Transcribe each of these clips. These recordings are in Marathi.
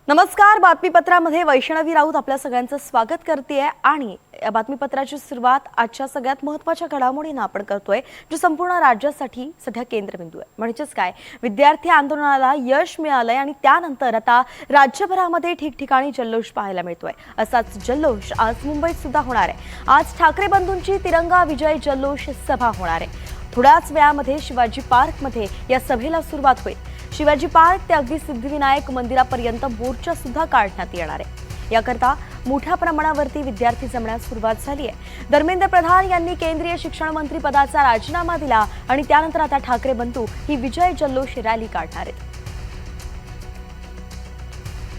नमस्कार. बातमीपत्रामध्ये वैष्णवी राऊत आपल्या सगळ्यांचं स्वागत करतेय आणि या बातमीपत्राची सुरुवात आजच्या सगळ्यात महत्त्वाच्या घडामोडींना आपण करतोय, जो संपूर्ण राज्यासाठी सध्या केंद्रबिंदू आहे. म्हणजेच काय, विद्यार्थी आंदोलनाला यश मिळालंय आणि त्यानंतर आता राज्यभरामध्ये ठिकठिकाणी जल्लोष पाहायला मिळतोय. असाच जल्लोष आज मुंबईत सुद्धा होणार आहे. आज ठाकरे बंधूंची तिरंगा विजय जल्लोष सभा होणार आहे. थोड्याच वेळामध्ये शिवाजी पार्कमध्ये या सभेला सुरुवात होईल. शिवाजी पार्क ते अगदी सिद्धिविनायक मंदिरापर्यंत मोर्चा सुद्धा काढण्यात येणार आहे. याकरता मोठ्या प्रमाणावरती विद्यार्थी जमण्यास सुरुवात झाली आहे. धर्मेंद्र प्रधान यांनी केंद्रीय शिक्षण मंत्री पदाचा राजीनामा दिला आणि त्यानंतर आता ठाकरे बंधू ही विजय जल्लोष रॅली काढणार आहेत.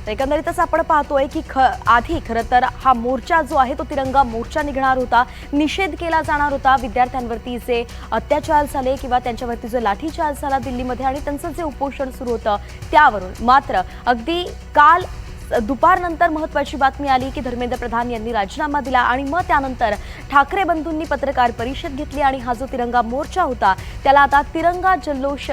एकंदरीतच आपण पाहतोय की आधी खरं तर हा मोर्चा जो आहे तो तिरंगा मोर्चा निघणार होता. निषेध केला जाणार होता विद्यार्थ्यांवरती जे अत्याचार झाले किंवा त्यांच्यावरती जो लाठीचार्ज झाला दिल्लीमध्ये आणि त्यांचं जे उपोषण सुरू होतं त्यावरून. मात्र अगदी काल दुपारनंतर महत्त्वाची बातमी आली की धर्मेंद्र प्रधान यांनी राजीनामा दिला आणि मग त्यानंतर ठाकरे बंधूंनी पत्रकार परिषद घेतली आणि हा जो तिरंगा मोर्चा होता त्याला आता तिरंगा जल्लोष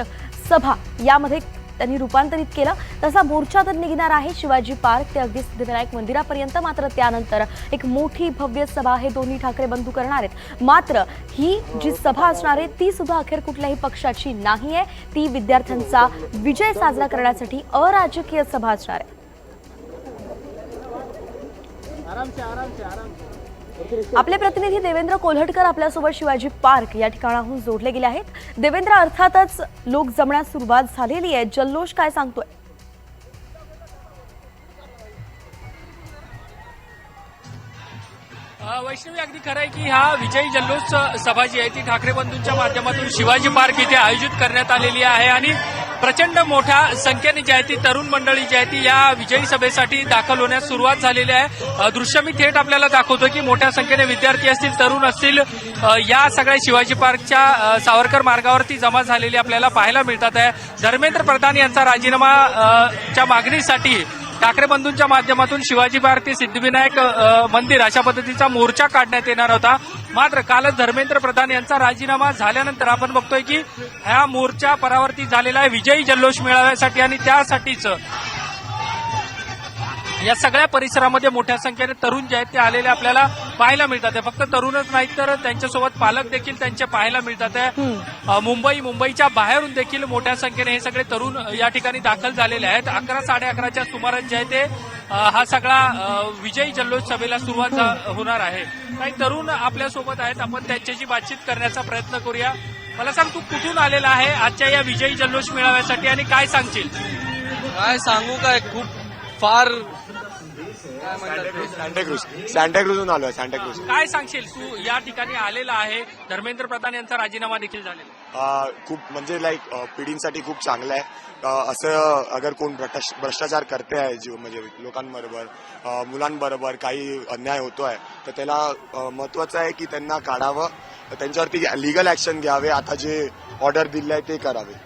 सभा यामध्ये त्यांनी रूपांतरित केलं. तसा मोर्चा तर निघणार आहे शिवाजी पार्क ते अगदी सिद्धिविनायक मंदिरापर्यंत. मात्र त्यानंतर एक मोठी भव्य सभा हे दोन्ही ठाकरे बंधू करणार आहेत. मात्र ही जी सभा असणार आहे ती सुद्धा अखेर कुठल्याही पक्षाची नाहीये. ती विद्यार्थ्यांचा विजय साजरा करण्यासाठी अराजकीय सभा असणार आहे. आपले प्रतिनिधी देवेंद्र कोल्हटकर आपल्यासोबत शिवाजी पार्क या ठिकाणाहून जोडले गेले आहेत. देवेंद्र, अर्थातच लोक जमण्यास सुरुवात झालेली आहे. जल्लोष काय सांगतोय? वैष्णवी, अगदी खरं आहे की हा विजयी जल्लोष सभा जी आहे ती ठाकरे बंधूंच्या माध्यमातून शिवाजी पार्क इथे आयोजित करण्यात आलेली आहे आणि प्रचंड मोठ्या संख्येने जी आहे ती तरुण मंडळी जी आहे ती या विजयी सभेसाठी दाखल होण्यास सुरुवात झालेली आहे. दृश्य मी थेट आपल्याला दाखवतो की मोठ्या संख्येने विद्यार्थी असतील, तरुण असतील, या सगळ्या शिवाजी पार्कच्या सावरकर मार्गावरती जमा झालेली आपल्याला पाहायला मिळतात आहे. धर्मेंद्र प्रधान यांचा राजीनामा च्या मागणीसाठी ठाकरे बंधूंच्या माध्यमातून शिवाजी पार्क ते सिद्धिविनायक मंदिर अशा पद्धतीचा मोर्चा काढण्यात येणार होता. मात्र कालच धर्मेंद्र प्रधान यांचा राजीनामा झाल्यानंतर आपण बघतोय की हा मोर्चा परावर्तित झालेला आहे विजयी जल्लोष मिळवण्यासाठी आणि त्यासाठीच या सगळ्या परिसरामध्ये मोठ्या संख्येने तरुण जे आहेत ते आलेले आपल्याला पाहायला मिळतात. फक्त तरुणच नाहीत तर त्यांच्यासोबत पालक देखील त्यांचे पाहायला मिळतात आहे. मुंबईच्या बाहेरून देखील मोठ्या संख्येने हे सगळे तरुण या ठिकाणी दाखल झालेले आहेत. 11-11:30च्या सुमारास जे आहे ते हा सगळा विजयी जल्लोष सभेला सुरुवात होणार आहे. काही तरुण आपल्यासोबत आहेत, आपण त्यांच्याशी बातचीत करण्याचा प्रयत्न करूया. मला सांग, तू कुठून आलेला आहे आजच्या या विजयी जल्लोष मेळाव्यासाठी आणि काय सांगशील? काय सांगू, काय खूप फार सांताक्रूजहून आलो आहे. सांताक्रूज. काय सांगशील, तू या ठिकाणी आलेला आहे, धर्मेंद्र प्रधान यांचा राजीनामा देखील झालेला. खूप म्हणजे पिढींसाठी खूप चांगलं आहे. असं अगर कोण भ्रष्टाचार करते आहे म्हणजे लोकांबरोबर, मुलांबरोबर काही अन्याय होतो आहे तर त्याला महत्वाचं आहे की त्यांना काढावं, त्यांच्यावरती लिगल ऍक्शन घ्यावे. आता जे ऑर्डर दिले आहे ते करावे.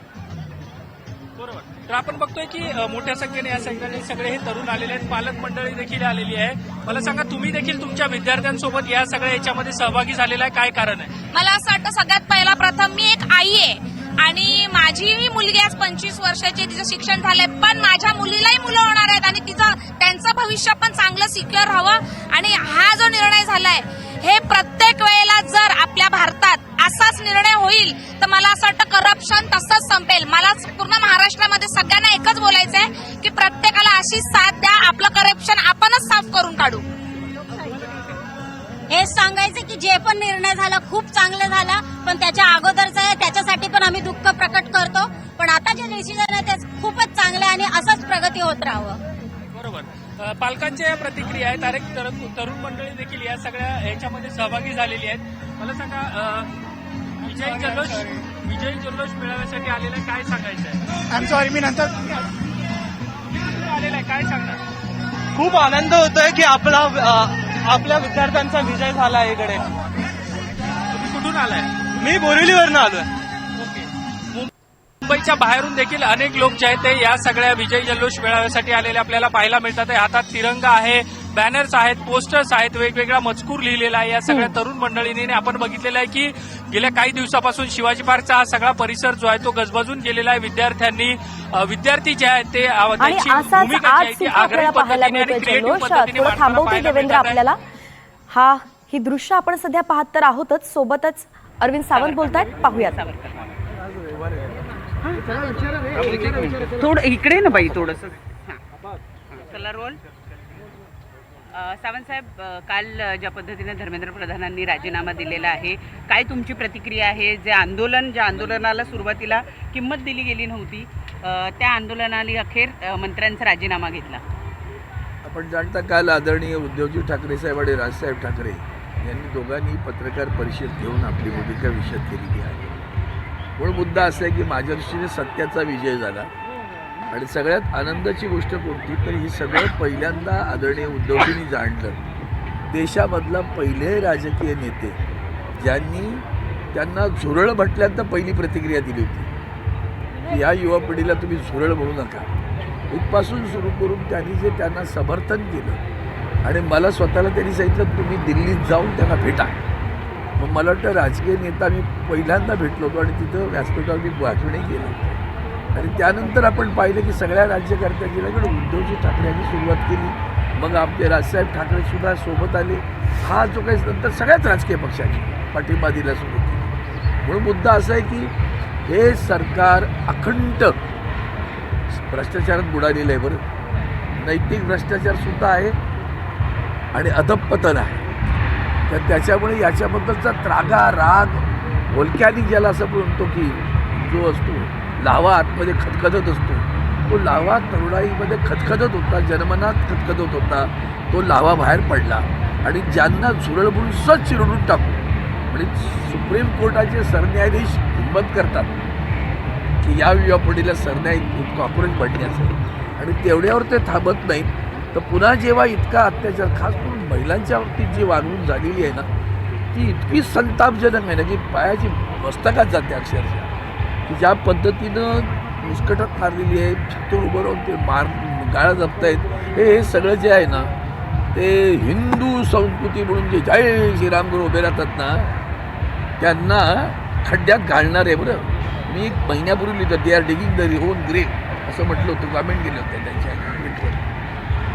बरोबर. तर आपण बघतोय की मोठ्या संख्येने या सगळे हे तरुण आलेले आहेत, पालक मंडळी देखील आलेली आहे. मला सांगा, तुम्ही देखील तुमच्या विद्यार्थ्यांसोबत या सगळ्या याच्यामध्ये सहभागी झालेला आहे, काय कारण आहे? मला असं वाटतं सगळ्यात पहिला प्रथम मी एक आई आहे आणि माझी मुलगी आज 25 वर्षाची, तिचं शिक्षण झालंय, पण माझ्या मुलीलाही मुलं होणार आहेत आणि त्यांचं भविष्य पण चांगलं सिक्युअर राहावं. आणि हा जो निर्णय झालाय हे प्रत्येक वेळेला जर आपल्या भारतात असाच निर्णय होईल तर मला असं वाटतं करप्शन तसंच संपेल. मला पूर्ण महाराष्ट्रामध्ये सगळ्यांना एकच बोलायचं आहे की प्रत्येकाला अशी साथ द्या, आपलं करप्शन आपणच साफ करून काढू. हेच सांगायचं की जे पण निर्णय झाला खूप चांगलं झाला, पण त्याच्या अगोदरचं आहे त्याच्यासाठी पण आम्ही दुःख प्रकट करतो. पण आता जे डिसिजन आहे ते खूपच चांगलं आहे आणि असंच प्रगती होत राहावं. बरोबर. पालकांच्या प्रतिक्रिया आहेत, अनेक तरुण मंडळी देखील या सगळ्या याच्यामध्ये सहभागी झालेली आहेत. मला सांगा, विजयी जल्लोष मिळवण्यासाठी आलेला काय सांगायचं आहे? आय एम सॉरी, मी नंतर आलेला आहे, काय सांगणार? खूप आनंद होतोय की आपल्या विद्यार्थ्यांचा विजय झाला आहे. इकडे तुम्ही कुठून आलाय? मी बोरिवलीवरून आलोय. मुंबईच्या बाहेरून देखील अनेक लोक जे आहेत ते या सगळ्या विजयी जल्लोष मेळाव्यासाठी आलेले आपल्याला पाहायला मिळतात. हातात तिरंगा आहे, बॅनर्स आहेत, पोस्टर्स आहेत, वेगवेगळा मजकूर लिहिलेला आहे या सगळ्या तरुण मंडळीने. आणि आपण बघितलेलं आहे की गेल्या काही दिवसापासून शिवाजी पार्कचा हा सगळा परिसर जो आहे तो गजबजून गेलेला आहे. विद्यार्थी जे आहेत ते आणि त्यांची असाच भूमिका जी आज आहे ती सुद्धा आग्रही आपल्याला पाहायला पद्धतीने आणि मिळतोय क्रिएटिव्ह जल्लोष. पद्धतीने थोडं मांडताना थांबवते पाहायला देवेंद्र मिळत आहे. आपल्याला. ही दृश्य आपण सध्या पाहत तर आहोतच, सोबतच अरविंद सावंत बोलतायत, पाहूयात. थोडं इकडे ना बाई थोडस. चला रोल. सावंत साहेब, काल ज्या पद्धतीने धर्मेंद्र प्रधानांनी राजीनामा दिलेला आहे, काय तुमची प्रतिक्रिया आहे? ज्या आंदोलनाला सुरुवातीला किंमत दिली गेली नव्हती, त्या आंदोलनाने अखेर मंत्र्यांचा राजीनामा घेतला. आपण जाणता काल आदरणीय उद्धवजी ठाकरे साहेब आणि राजसाहेब ठाकरे यांनी दोघांनी पत्रकार परिषद घेऊन आपली भूमिका विशद केलेली आहे. मूळ मुद्दा असा आहे की माझ्या दृष्टीने सत्याचा विजय झाला. आणि सगळ्यात आनंदाची गोष्ट कोणती तर ही सगळं पहिल्यांदा आदरणीय उद्धवजींनी जाणलं. देशामधला पहिले राजकीय नेते ज्यांनी त्यांना झुरळ म्हटल्यानंतर पहिली प्रतिक्रिया दिली होती की या युवा पिढीला तुम्ही झुरळ म्हणू नका. इथपासून सुरू करून त्यांनी जे त्यांना समर्थन केलं आणि मला स्वतःला त्यांनी सांगितलं तुम्ही दिल्लीत जाऊन त्यांना भेटा. मग मला वाटतं राजकीय नेता मी पहिल्यांदा भेटलो होतो आणि तिथं व्यासपीठावर मी भाषणही केलं. आणि त्यानंतर आपण पाहिलं की सगळ्या राज्यकर्त्यांची लगेच उद्धवजी ठाकरे यांनी सुरुवात केली. मग आपले राजसाहेब ठाकरेसुद्धा सोबत आले. हा जो काही नंतर सगळ्याच राजकीय पक्षांनी पाठिंबा दिला सुरू केला. म्हणून मुद्दा असा आहे की हे सरकार अखंड भ्रष्टाचारात बुडालेलं आहे. बरं, नैतिक भ्रष्टाचारसुद्धा आहे आणि अधपतन आहे. तर त्याच्यामुळे याच्याबद्दलचा त्रागा राग होलक्यानी ज्याला असं म्हणतो की जो असतो लावा आतमध्ये खतखतत असतो, तो लावा तरुणाईमध्ये खतखतत होता, जन्मनात खतखतत होता. तो लावा बाहेर पडला आणि ज्यांना झुरळ म्हणून सहज चिरडून टाकू. आणि सुप्रीम कोर्टाचे सरन्यायाधीश हिंमत करतात की या युवा पिढीला सरन्याय कॉर्पोरेट बनण्याचं, आणि तेवढ्यावर ते थांबत नाहीत. तर पुन्हा जेव्हा इतका अत्याचार खास करून महिलांच्या बाबतीत जी वागणूक झालेली आहे ना, ती इतकी संतापजनक आहे ना की पायाची मस्तकात जाते अक्षरशः. की ज्या पद्धतीनं मुस्कटात मारलेली आहे, छातीवर उभं राहून ते गाळा जपतायत, हे सगळं जे आहे ना ते हिंदू संस्कृती म्हणून जे जय श्रीराम करून उभे राहतात ना त्यांना खड्ड्यात घालणार आहे. बरं, मी एक महिन्यापूर्वी लिहिलं they are digging the on ग्रेव असं म्हटलं होतं, कमेंट केले होते त्यांच्या ट्विटवर.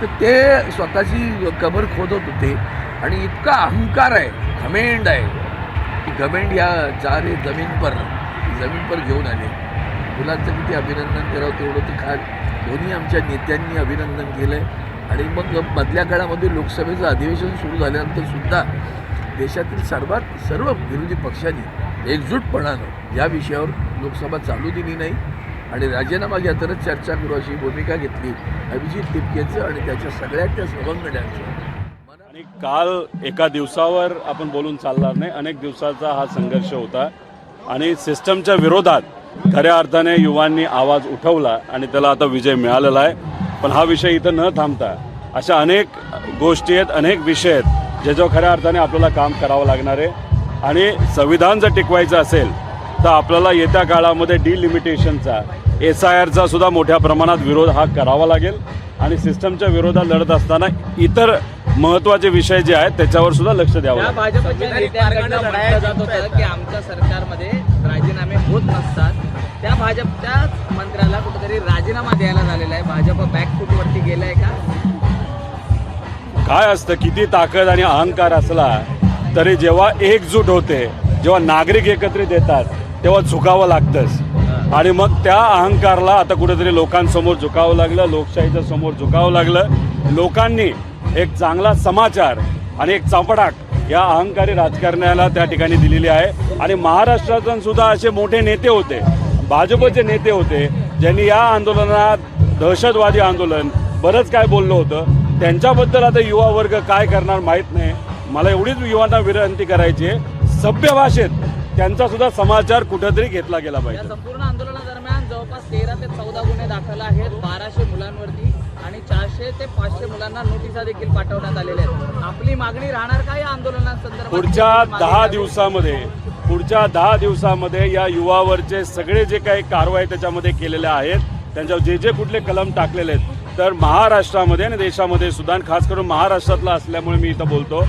तर ते स्वतःची कबर खोदत होते आणि इतका अहंकार आहे, घमेंड आहे की घमेंड या जा रे जमीन पर घेऊन आले. मुलांचं किती अभिनंदन करावं तेवढं ते खाल दोन्ही आमच्या नेत्यांनी अभिनंदन केलं आहे. आणि मग मधल्या काळामध्ये लोकसभेचं अधिवेशन सुरू झाल्यानंतर सुद्धा देशातील सर्व विरोधी पक्षांनी एकजूटपणानं या विषयावर लोकसभा चालू दिली नाही आणि राजीनामा घ्या तरच चर्चा करू अशी भूमिका घेतली अभिजित तिपकेचं आणि त्याच्या सगळ्या त्या सवंगड्यांचं. आणि काल एका दिवसावर आपण बोलून चालणार नाही, अनेक दिवसाचा हा संघर्ष होता आणि सिस्टमच्या विरोधात खऱ्या अर्थाने युवांनी आवाज उठवला आणि त्याला आता विजय मिळालेला आहे. पण हा विषय इथं न थांबता अशा अनेक गोष्टी आहेत, अनेक विषय आहेत ज्याच्यावर खऱ्या अर्थाने आपल्याला काम करावं लागणार आहे. आणि संविधान जर टिकवायचं असेल तर आपल्याला येत्या काळामध्ये डिलिमिटेशनचा SIRचा सुद्धा मोठ्या प्रमाणात विरोध हा करावा लागेल. आणि सिस्टमच्या विरोधात लढत असताना इतर महत्त्वाचे विषय जे आहेत त्याच्यावर सुद्धा लक्ष द्यावं लागेल. भाजपच्या नेत्यांकडनं म्हटलं जात होतं की आमच्या सरकारमध्ये राजीनामे होत नसतात. त्या भाजपच्याच मंत्र्याला कुठेतरी राजीनामा द्यायला झालेला आहे. भाजप बॅकफूटवरती गेलाय का? काय असतं, किती ताकद आणि अहंकार असला तरी जेव्हा एकजूट होते, जेव्हा नागरिक एकत्रित येतात तेव्हा झुकावं लागतंच. आणि मग त्या अहंकारला आता कुठेतरी लोकांसमोर झुकावं लागलं, लोकशाहीच्या समोर झुकावं लागलं. लोकांनी एक चांगला समाचार आणि एक चपडाक या अहंकारी राजकारण्याला त्या ठिकाणी दिलेली आहे. आणि महाराष्ट्रातून सुद्धा असे मोठे नेते होते, भाजपचे नेते होते, ज्यांनी या आंदोलनात दहशतवादी आंदोलन बरंच काय बोललं होतं. त्यांच्याबद्दल आता युवा वर्ग काय करणार माहीत नाही. मला एवढीच युवांना विनंती करायची आहे, सभ्य भाषेत त्यांचा सुद्धा समाचार कुठेतरी घेतला गेला पाहिजे. या संपूर्ण आंदोलनादरम्यान जवळपास 13 ते 14 गुन्हे दाखल आहेत 1200 मुलांवरती आणि 400 ते 500 मुलांना नोटिसा देखील पाठवण्यात आलेल्या आहेत. आपली मागणी राहणार का या आंदोलनासंदर्भात? पुढच्या 10 दिवसामध्ये या युवावरचे सगळे जे काही कारवाई त्याच्यामध्ये केलेल्या आहेत, त्यांच्यावर जे कुठले कलम टाकलेले आहेत तर महाराष्ट्रामध्ये आणि देशामध्ये सुद्धा, आणि खास करून महाराष्ट्रातला असल्यामुळे मी इथं बोलतो,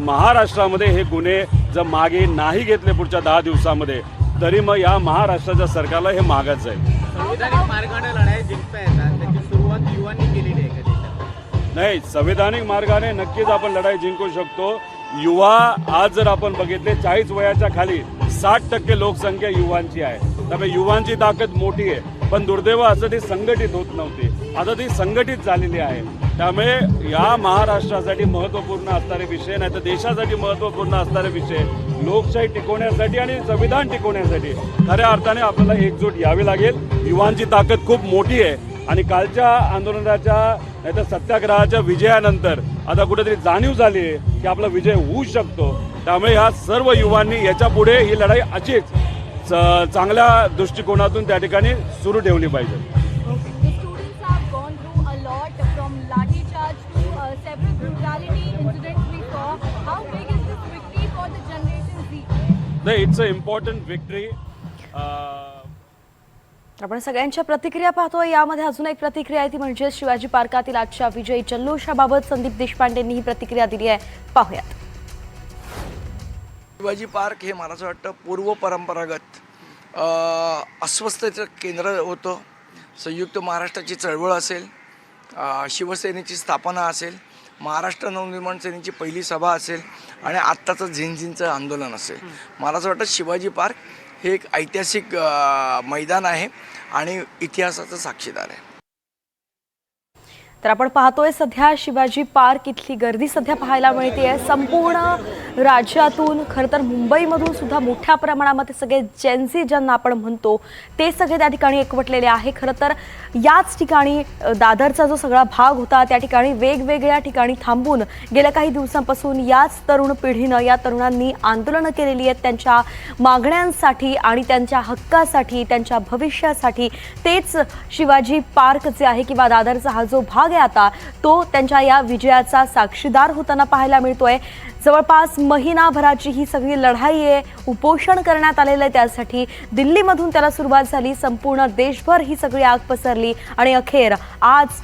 महाराष्ट्रामध्ये हे गुन्हे जर मागे नाही घेतले पुढच्या 10 दिवसामध्ये तरी मग या महाराष्ट्राच्या सरकारला हे महागात जाईल. संविधानिक मार्गाने लढाई जिंकता येतात, त्याची सुरुवात युवांनी केलेली आहे का देशात? नाही, संविधानिक मार्गाने नक्कीच आपण लढाई जिंकू शकतो. युवा आज जर आपण बघितले 40 वयाच्या खाली 60% लोकसंख्या युवांची आहे. त्यामुळे युवांची ताकद मोठी आहे. पण दुर्दैव असं ती संघटित होत नव्हती, आता ती संघटित झालेली आहे. त्यामुळे या महाराष्ट्रासाठी महत्त्वपूर्ण असणारे विषय, नाही तर देशासाठी महत्त्वपूर्ण असणारे विषय, लोकशाही टिकवण्यासाठी आणि संविधान टिकवण्यासाठी खऱ्या अर्थाने आपल्याला एकजूट यावी लागेल. युवांची ताकद खूप मोठी आहे आणि कालच्या आंदोलनाच्या नाही तर सत्याग्रहाच्या विजयानंतर आता कुठेतरी जाणीव झाली आहे की आपला विजय होऊ शकतो. त्यामुळे ह्या सर्व युवांनी याच्या पुढे ही लढाई अशीच चांगल्या दृष्टिकोनातून त्या ठिकाणी सुरू ठेवली पाहिजे. It's a important victory. आपण सगळ्यांच्या प्रतिक्रिया पाहतोय. यामध्ये अजून एक प्रतिक्रिया आहे ती म्हणजे शिवाजी पार्कातील आजच्या विजयी जल्लोषाबाबत संदीप देशपांडेंनी ही प्रतिक्रिया दिली आहे. पाहूयात. शिवाजी पार्क हे मला असं वाटतं पूर्व परंपरागत अस्वस्थतेचं केंद्र होतं. संयुक्त महाराष्ट्राची चळवळ असेल, शिवसेनेची स्थापना असेल, महाराष्ट्र नवनिर्माण सेनेची पहिली सभा असेल आणि आत्ताचं झिंझिंचं आंदोलन असेल, मला असं वाटतं शिवाजी पार्क हे एक ऐतिहासिक मैदान आहे आणि इतिहासाचं साक्षीदार आहे. तर आपण पाहतोय सध्या शिवाजी पार्क इथली गर्दी सध्या पाहायला मिळते. संपूर्ण राज्यातून, खरं तर मुंबईमधून सुद्धा मोठ्या प्रमाणामध्ये सगळे जेन्झी ज्यांना आपण म्हणतो ते सगळे त्या ठिकाणी एकवटलेले आहे. खरं तर याच ठिकाणी दादरचा जो सगळा भाग होता त्या ठिकाणी वेगवेगळ्या ठिकाणी थांबून गेल्या काही दिवसांपासून याच तरुण पिढीनं, या तरुणांनी आंदोलनं केलेली आहेत त्यांच्या मागण्यांसाठी आणि त्यांच्या हक्कासाठी, त्यांच्या भविष्यासाठी. तेच शिवाजी पार्क जे आहे किंवा दादरचा हा जो भाग आता तो त्यांच्या या विजयाचा साक्षीदार होताना पाहायला मिळतोय. जवळपास महिनाभराची ही सगळी लढाई आहे. उपोषण करण्यात आलेलं आहे. त्यासाठी दिल्लीमधून त्याला सुरुवात झाली. संपूर्ण देशभर ही सगळी आग पसरली आणि अखेर आज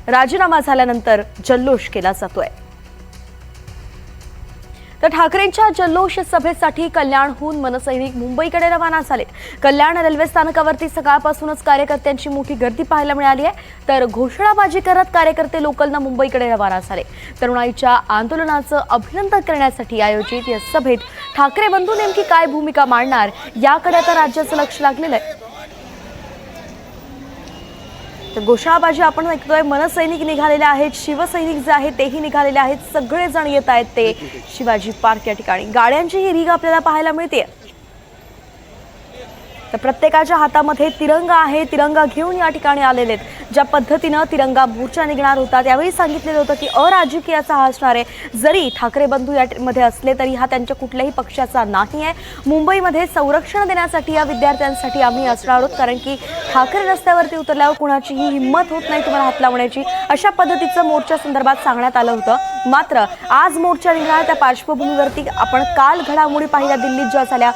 राजीनामा झाल्यानंतर जल्लोष केला जातोय. तर ठाकरेंच्या जल्लोष सभेसाठी कल्याणहून मनसैनिक मुंबईकडे रवाना झाले. कल्याण रेल्वे स्थानकावरती सकाळपासूनच कार्यकर्त्यांची मोठी गर्दी पाहायला मिळाली आहे. तर घोषणाबाजी करत कार्यकर्ते लोकलनं मुंबईकडे रवाना झाले. तरुणाईच्या आंदोलनाचं अभिनंदन करण्यासाठी आयोजित या सभेत ठाकरे बंधू नेमकी काय भूमिका मांडणार याकडे आता राज्याचं लक्ष लागलेलं आहे. तर घोषणाबाजी आपण ऐकतोय. मनसैनिक निघालेले आहेत, शिवसैनिक जे आहेत तेही निघालेले आहेत. सगळेजण येत आहेत ते शिवाजी पार्क या ठिकाणी. गाड्यांची ही रीग आपल्याला पाहायला मिळते. तर प्रत्येकाच्या हातामध्ये तिरंगा आहे. तिरंगा घेऊन या ठिकाणी आलेले आहेत. ज्या पद्धतीनं तिरंगा मोर्चा निघणार होता त्यावेळी सांगितलेलं होतं की अराजकीयाचा हा असणार आहे. जरी ठाकरे बंधू यामध्ये असले तरी हा त्यांच्या कुठल्याही पक्षाचा नाही आहे. मुंबईमध्ये संरक्षण देण्यासाठी या विद्यार्थ्यांसाठी आम्ही असणार आहोत, कारण की ठाकरे रस्त्यावरती उतरल्यावर कुणाचीही हिंमत होत नाही तुम्हाला हात लावण्याची, अशा पद्धतीचं मोर्चा संदर्भात सांगण्यात आलं होतं. मात्र आज मोर्चा निघणार त्या पार्श्वभूमीवरती आपण काल घडामोडी पाहिल्या दिल्लीत ज्या झाल्या.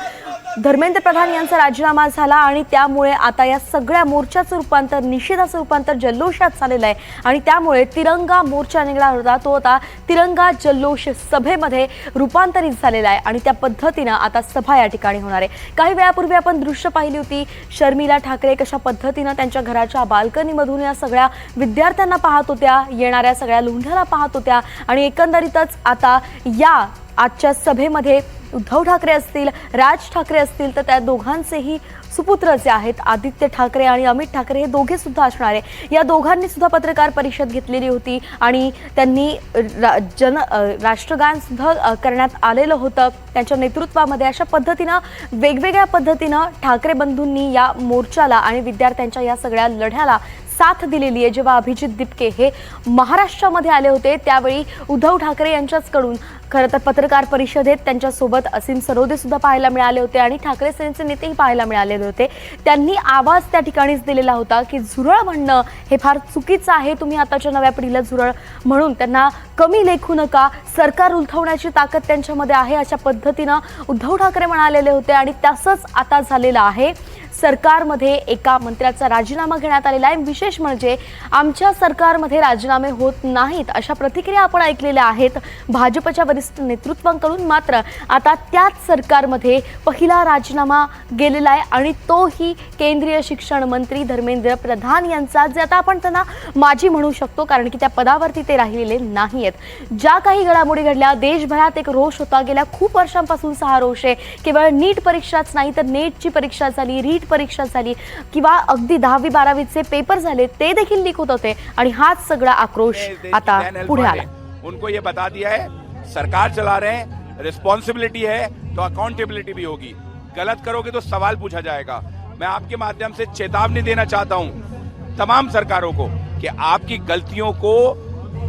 धर्मेंद्र प्रधान यांचा राजीनामा झाला आणि त्यामुळे आता या सगळ्या मोर्चाचं रूपांतर, निषेधाचं रूपांतर जल्लोषात झालेलं आहे. आणि त्यामुळे तिरंगा मोर्चा निघणार होता तो आता तिरंगा जल्लोष सभेमध्ये रूपांतरित झालेला आहे. आणि त्या पद्धतीनं आता सभा या ठिकाणी होणार आहे. काही वेळापूर्वी आपण दृश्य पाहिली होती. शर्मिला ठाकरे कशा पद्धतीनं त्यांच्या घराच्या बाल्कनीमधून या सगळ्या विद्यार्थ्यांना पाहत होत्या, येणाऱ्या सगळ्या लुंढ्याला पाहत होत्या. आणि एकंदरीतच आता या आजच्या सभेमध्ये उद्धव ठाकरे असतील, राज ठाकरे असतील, तर त्या दोघांचेही सुपुत्र जे आहेत आदित्य ठाकरे आणि अमित ठाकरे हे दोघे सुद्धा असणार आहे. या दोघांनी सुद्धा पत्रकार परिषद घेतलेली होती आणि त्यांनी राष्ट्रगान सुद्धा करण्यात आलेलं होतं त्यांच्या नेतृत्वामध्ये. अशा पद्धतीनं वेगवेगळ्या पद्धतीनं ठाकरे बंधूंनी या मोर्चाला आणि विद्यार्थ्यांच्या या सगळ्या लढ्याला साथ दिलेली आहे. जेव्हा अभिजित दिपके हे महाराष्ट्रामध्ये आले होते त्यावेळी उद्धव ठाकरे यांच्याचकडून खरं तर पत्रकार परिषदेत त्यांच्यासोबत असीम सरोदे सुद्धा पाहायला मिळाले होते आणि ठाकरे सेनेचे नेतेही पाहायला मिळालेले होते. त्यांनी आवाज त्या ठिकाणीच दिलेला होता की झुरळ म्हणणं हे फार चुकीचं आहे. तुम्ही आताच्या नव्या पिढीला झुरळ म्हणून त्यांना कमी लेखू नका. सरकार उलथवण्याची ताकद त्यांच्यामध्ये आहे, अशा पद्धतीनं उद्धव ठाकरे म्हणालेले होते. आणि तसंच आता झालेलं आहे. सरकारमध्ये एका मंत्र्याचा राजीनामा घेण्यात आलेला आहे. विशेष म्हणजे आमच्या सरकारमध्ये राजीनामे होत नाहीत अशा प्रतिक्रिया आपण ऐकलेल्या आहेत भाजपच्या वरिष्ठ नेतृत्वांकडून. मात्र आता त्याच सरकारमध्ये पहिला राजीनामा गेलेला आहे आणि तोही केंद्रीय शिक्षण मंत्री धर्मेंद्र प्रधान यांचा, जे आता आपण त्यांना माजी म्हणू शकतो कारण की त्या पदावरती ते राहिलेले नाहीयेत. ज्या काही घडामोडी घडल्या, देशभरात एक रोष होता. गेल्या खूप वर्षांपासूनचा हा रोष आहे. केवळ नीट परीक्षाच नाही तर नेटची परीक्षा झाली, रीट परीक्षा झाली किंवा अगदी 10वी 12वीचे पेपर झाले ते देखील लीक होत होते आणि हाच सगळा आक्रोश आता पुढे आला. उनको ये बता दिया है सरकार चला रहे हैं, रिस्पॉन्सिबिलिटी है तो अकाउंटेबिलिटी भी होगी. गलत करोगे तो सवाल पूछा जाएगा. मैं आपके माध्यम से चेतावनी देना चाहता हूं तमाम सरकारों को कि आपकी गलतियों को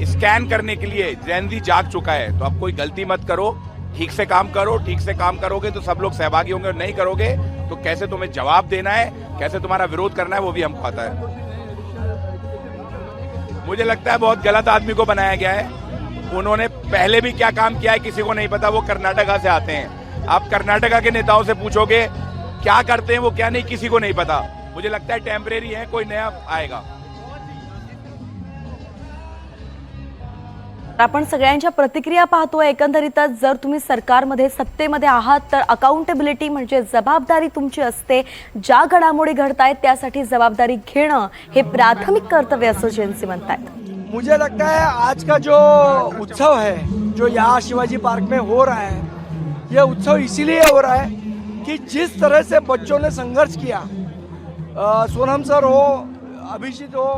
स्कैन करने के लिए जेन ज़ी जाग चुका है. तो आप कोई गलती मत करो, ठीक से काम करो. ठीक से काम करोगे तो सब लोग सहभागी होंगे और नहीं करोगे तो कैसे तुम्हें जवाब देना है, कैसे तुम्हारा विरोध करना है वो भी हमको आता है. मुझे लगता है बहुत गलत आदमी को बनाया गया है. उन्होंने पहले भी क्या काम किया है किसी को नहीं पता. वो कर्नाटका से आते हैं. आप कर्नाटका के नेताओं से पूछोगे क्या करते हैं वो क्या नहीं, किसी को नहीं पता. मुझे लगता है टेम्परेरी है, कोई नया आएगा. आपण सगळ्यांच्या प्रतिक्रिया पाहतोय. एकंदरीतच जर तुम्ही सरकारमध्ये सत्तेमध्ये आहात तर अकाउंटेबिलिटी म्हणजे जबाबदारी तुमची असते. ज्या घडामोडी घडतायत त्यासाठी जबाबदारी घेणं हे प्राथमिक कर्तव्य असं जेएनसी म्हणतात. मुझे लगता है आज का जो उत्सव है जो यहाँ शिवाजी पार्क में हो रहा है, ये उत्सव इसीलिए हो रहा है कि जिस तरह से बच्चों ने संघर्ष किया, सोनम सर हो, अभिजीत हो,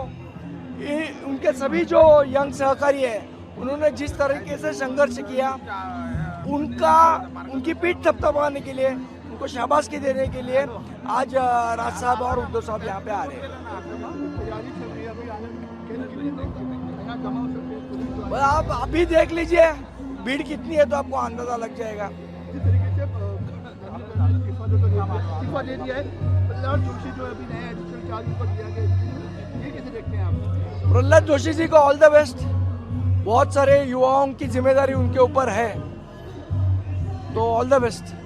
उनके सभी जो यंग सहकारी है, उन्होंने जिस तरीके से संघर्ष किया, उनकी पीठ थपथपाने के लिए, उनको शाबाशी देने के लिए आज राज साहब और उद्धव साहब यहाँ पे आ रहे हैं. आप अभी देख लीजिए भीड़ कितनी है तो आपको अंदाजा लग जाएगा. प्रहलाद जोशी जी को ऑल द बेस्ट. बहुत सारे युवाओं की जिम्मेदारी उनके ऊपर है, तो ऑल द बेस्ट.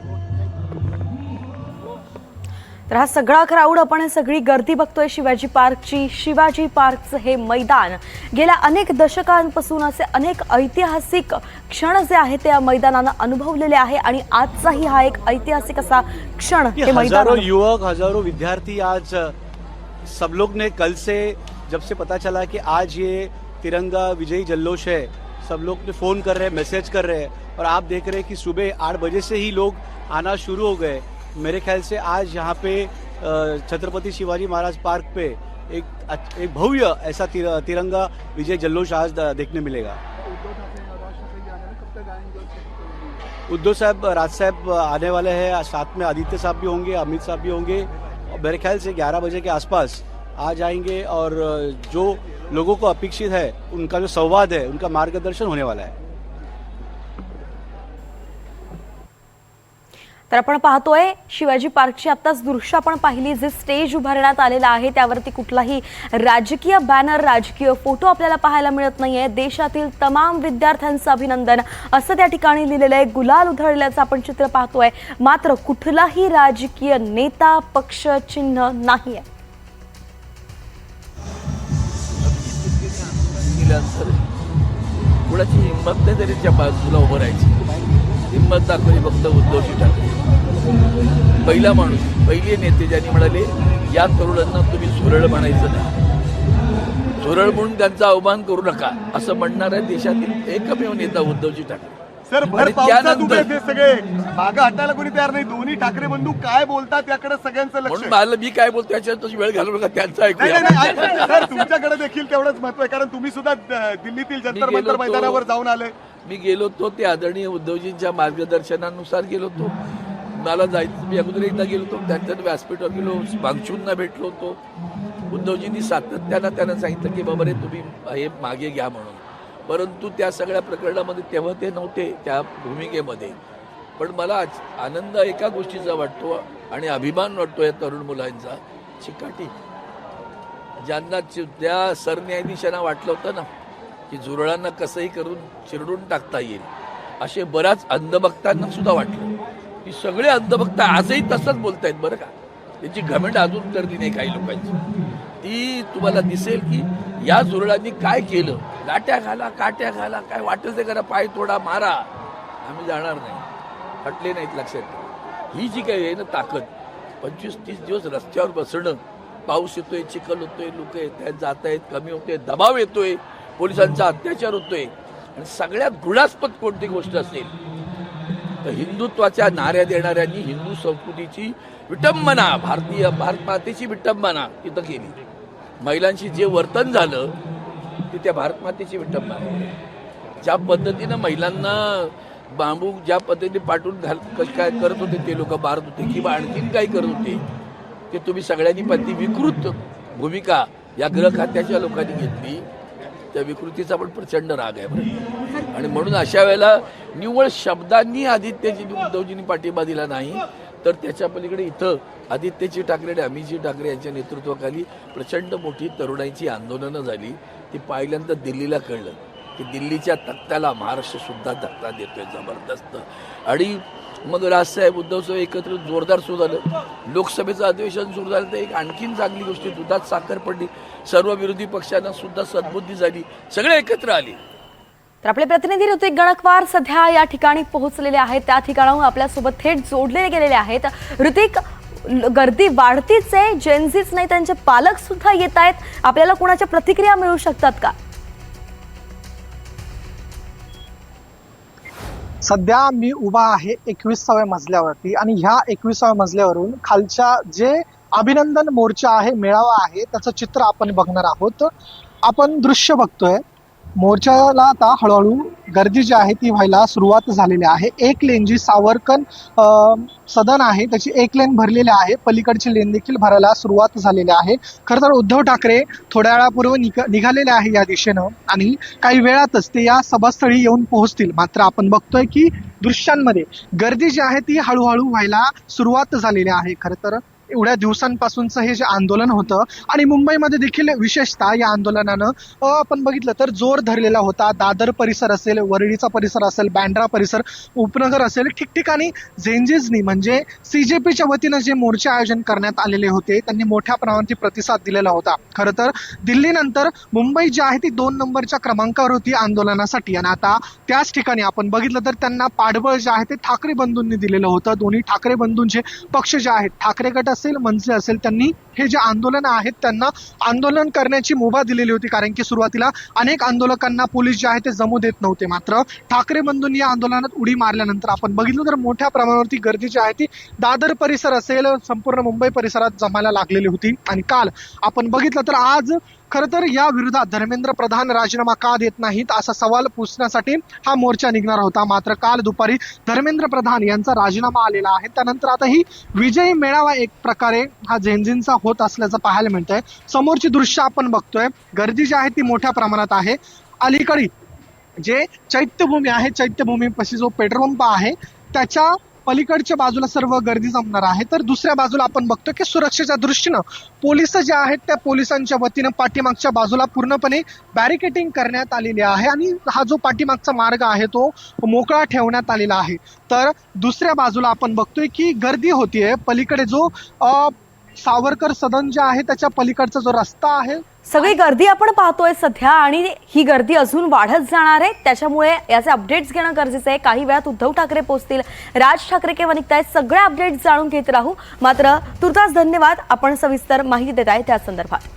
तर हा सगळा क्राऊड, आपण हे सगळी गर्दी बघतोय शिवाजी पार्कची. शिवाजी पार्कचं हे मैदान गेल्या अनेक दशकांपासून असे अनेक ऐतिहासिक क्षण जे आहे ते या मैदानानं अनुभवलेले आहे आणि आजचाही हा एक ऐतिहासिक असा क्षण हे मैदान. हजारों युवक, हजारों विद्यार्थी आज सब लोग ने कल से जब से पता चला कि आज ये तिरंगा विजयी जल्लोष है, सब लोग ने फ़ोन कर रहे हैं, मैसेज कर रहे हैं और आप देख रहे हैं कि सुबह 8 बजे से ही लोग आना शुरू हो गए. मेरे ख्याल से आज यहाँ पे छत्रपति शिवाजी महाराज पार्क पे एक भव्य ऐसा तिरंगा विजय जल्लोष आज देखने मिलेगा. उद्धव साहब, राज साहब आने वाले हैं, साथ में आदित्य साहब भी होंगे, अमित साहब भी होंगे. मेरे ख्याल से 11 बजे के आसपास आ जाएंगे और जो लोगों को अपेक्षित है उनका जो संवाद है, उनका मार्गदर्शन होने वाला है. तर आपण पाहतोय शिवाजी पार्कची आत्ताच दृश्य आपण पाहिली. जे स्टेज उभारण्यात आलेलं आहे त्यावरती कुठलाही राजकीय बॅनर, राजकीय फोटो आपल्याला पाहायला मिळत नाहीये. देशातील तमाम विद्यार्थ्यांचं अभिनंदन असं त्या ठिकाणी लिहिलेलं आहे. गुलाल उधळल्याचं आपण चित्र पाहतोय. मात्र कुठलाही राजकीय नेता, पक्ष, चिन्ह नाहीये. कुणाची हिंमत नाही तरी त्या बाजूला उभं राहायची. हिंमत दाखवली फक्त उद्धवजी ठाकरे. पहिला माणूस, पहिले नेते ज्यांनी म्हणाले या तरुणांना तुम्ही सुरळ म्हणायचं नाही, सुरळ म्हणून त्यांचा अवमान करू नका असं म्हणणारा देशातील एकमेव नेता उद्धवजी ठाकरे. सर, भर पावसात उभे ते सगळे मागं हटायला कोणी तयार नाही. दोन्ही ठाकरे बंधू काय बोलतात त्याकडे सगळ्यांचं लक्ष. म्हणून मला मी काय बोलतो याच्यात तुझी वेळ घालवू नका, त्यांचं ऐकू. सर, तुमच्याकडे देखील तेवढंच महत्व आहे कारण तुम्ही सुद्धा दिल्लीतील जंतर मंतर मैदानावर जाऊन आले. मी गेलो होतो ते आदरणीय उद्धवजींच्या मार्गदर्शनानुसार गेलो होतो. मला जायचं, मी अगोदर एकदा गेलो होतो, त्यांच्या व्यासपीठावर गेलो, वांगचूंना भेटलो होतो. उद्धवजींनी सातत्यानं त्यांना सांगितलं की बाबा रे तुम्ही हे मागे घ्या म्हणून. परंतु त्या सगळ्या प्रकरणामध्ये तेव्हा ते नव्हते त्या भूमिकेमध्ये. पण मला आनंद एका गोष्टीचा वाटतो आणि अभिमान वाटतो या तरुण मुलांचा. चिकाटी ज्यांना त्या सरन्यायाधीशांना वाटलं होतं ना की झुरळांना कसंही करून चिरडून टाकता येईल, असे बऱ्याच अंधभक्तांना सुद्धा वाटलं की सगळे अंधभक्त आजही तसंच बोलतायत बरं का. त्यांची घमंड अजून उतरली नाही काही लोकांची. ती तुम्हाला दिसेल की या जोरडांनी काय केलं. लाट्या घाला, काट्या घाला, काय वाटेल ते करा, पाय तोडा, मारा, आम्ही जाणार नाही, हटले नाहीत. लक्षात ठेवा, ही जी काही आहे ना ताकद, 25-30 दिवस रस्त्यावर बसणं, पाऊस येतोय, चिखल होतोय, लोक येत आहेत, जात आहेत, कमी होते, दबाव येतोय, पोलिसांचा अत्याचार होतोय, आणि सगळ्यात घृणास्पद कोणती गोष्ट असेल तर हिंदुत्वाच्या नाऱ्या देणाऱ्यांनी हिंदू संस्कृतीची विटंबना, भारत मातेची विटंबना तिथं केली. महिलांशी जे वर्तन झालं ते त्या भारत मातेची विटंबना. ज्या पद्धतीनं महिलांना बांबू ज्या पद्धतीने पाठवून काय करत होते ते लोक मारत होते किंवा आणखीन काय करत होते ते तुम्ही सगळ्यांनी पण ती विकृत भूमिका या ग्रह खात्याच्या लोकांनी घेतली. त्या विकृतीचा पण प्रचंड राग आहे बरं. आणि म्हणून अशा वेळेला निव्वळ शब्दांनी आदित्यजी उद्धवजींनी पाठिंबा दिला नाही, तर त्याच्या पलीकडे इथं आदित्यजी ठाकरे आणि अमितजी ठाकरे यांच्या नेतृत्वाखाली प्रचंड मोठी तरुणाईची आंदोलनं झाली. ती पाहिल्यानंतर दिल्लीला कळलं की दिल्लीच्या तख्त्याला महाराष्ट्र सुद्धा धक्का देतोय जबरदस्त. आणि मग राजसाहेब उद्धवसाहेब एकत्र जोरदार सुरू झालं. लोकसभेचं अधिवेशन सुरू झालं तर एक आणखीन चांगली गोष्टी, दुधात साखर पडली, सर्व विरोधी पक्षांना सुद्धा सद्बुद्धी झाली, सगळे एकत्र आले. तर आपले प्रतिनिधी ऋतिक गणकवार सध्या या ठिकाणी पोहोचलेले आहेत, त्या ठिकाणाहून आपल्यासोबत थेट जोडले गेलेले आहेत. ऋतिक, गर्दी वाढतीच आहे, जेनझीच नाही त्यांचे पालक सुद्धा येत आहेत, आपल्याला कोणाच्या प्रतिक्रिया मिळू शकतात का? सध्या मी उभा आहे 21व्या मजल्यावरती आणि ह्या 21व्या मजल्यावरून खालच्या जे अभिनंदन मोर्चा आहे, मेळावा आहे, त्याचं चित्र आपण बघणार आहोत. आपण दृश्य बघतोय, मोर्चाला आता हळूहळू गर्दी जी आहे ती व्हायला सुरुवात झालेली आहे. एक लेन जी सावरकन सदन आहे त्याची एक लेन भरलेली आहे, पलीकडची लेन देखील भरायला सुरुवात झालेली आहे. खरं तर उद्धव ठाकरे थोड्या वेळापूर्वी निघालेले आहे या दिशेनं आणि काही वेळातच ते या सभास्थळी येऊन पोहोचतील. मात्र आपण बघतोय की दृश्यांमध्ये गर्दी जी आहे ती हळूहळू व्हायला सुरुवात झालेली आहे. खरं तर एवढ्या दिवसांपासूनचं हे जे आंदोलन होतं आणि मुंबईमध्ये देखील विशेषतः या आंदोलनानं आपण बघितलं तर जोर धरलेला होता. दादर परिसर असेल, वरळीचा परिसर असेल, बँड्रा परिसर, उपनगर असेल, ठिकठिकाणी झेंजीजनी म्हणजे CJPच्या वतीनं जे मोर्चे आयोजन करण्यात आलेले होते त्यांनी मोठ्या प्रमाणात प्रतिसाद दिलेला होता. खरं तर दिल्लीनंतर मुंबई जी आहे ती 2 नंबरच्या क्रमांकावर होती आंदोलनासाठी आणि आता त्याच ठिकाणी आपण बघितलं तर त्यांना पाठबळ जे आहे ते ठाकरे बंधूंनी दिलेलं होतं. दोन्ही ठाकरे बंधूंचे पक्ष जे आहेत, ठाकरे गट असेल, मनसे असेल, त्यांनी हे जे आंदोलन आहेत त्यांना आंदोलन करण्याची मुभा दिलेली होती. कारण की सुरुवातीला अनेक आंदोलकांना पोलीस जे आहे ते जमू देत नव्हते. मात्र ठाकरे बंधूंनी या आंदोलनात उडी मारल्यानंतर आपण बघितलं तर मोठ्या प्रमाणावरती गर्दी जी आहे ती दादर परिसर असेल, संपूर्ण मुंबई परिसरात जमायला लागलेली होती. आणि काल आपण बघितलं तर आज खरं तर या विरोधात धर्मेंद्र प्रधान राजीनामा का देत नाहीत असा सवाल पुसण्यासाठी हा मोर्चा निघणार होता. मात्र काल दुपारी धर्मेंद्र प्रधान यांचा राजीनामा आलेला आहे. त्यानंतर आता ही विजयी मेळावा एक प्रकारे हा झेंझींचा होत असल्याचं पाहायला मिळतंय. समोरची दृश्य आपण बघतोय, गर्दी जी आहे ती मोठ्या प्रमाणात आहे. अलीकडे जे चैत्यभूमी आहे, चैत्यभूमीपाशी जो पेट्रोल पंप आहे त्याच्या पलीकडच्या बाजूला सर्व गर्दी जमणार आहे. तर दुसऱ्या बाजूला आपण बघतो की सुरक्षेच्या दृष्टीनं पोलिस जे आहेत त्या पोलिसांच्या वतीनं पाठीमागच्या बाजूला पूर्णपणे बॅरिकेडिंग करण्यात आलेली आहे आणि हा जो पाठीमागचा मार्ग आहे तो मोकळा ठेवण्यात आलेला आहे. तर दुसऱ्या बाजूला आपण बघतोय की गर्दी होतीये. पलीकडे जो सावरकर सदन जे आहे त्याच्या पलीकडचा जो रस्ता आहे, सगळी गर्दी आपण पाहतोय सध्या आणि ही गर्दी अजून वाढत जाणार आहे. त्याच्यामुळे याचे अपडेट्स घेणं गरजेचं आहे. काही वेळात उद्धव ठाकरे पोहोचतील, राज ठाकरे केव्हा निघतायत, सगळे अपडेट्स जाणून घेत राहू. मात्र तुर्तास धन्यवाद, आपण सविस्तर माहिती देत आहे त्या संदर्भात.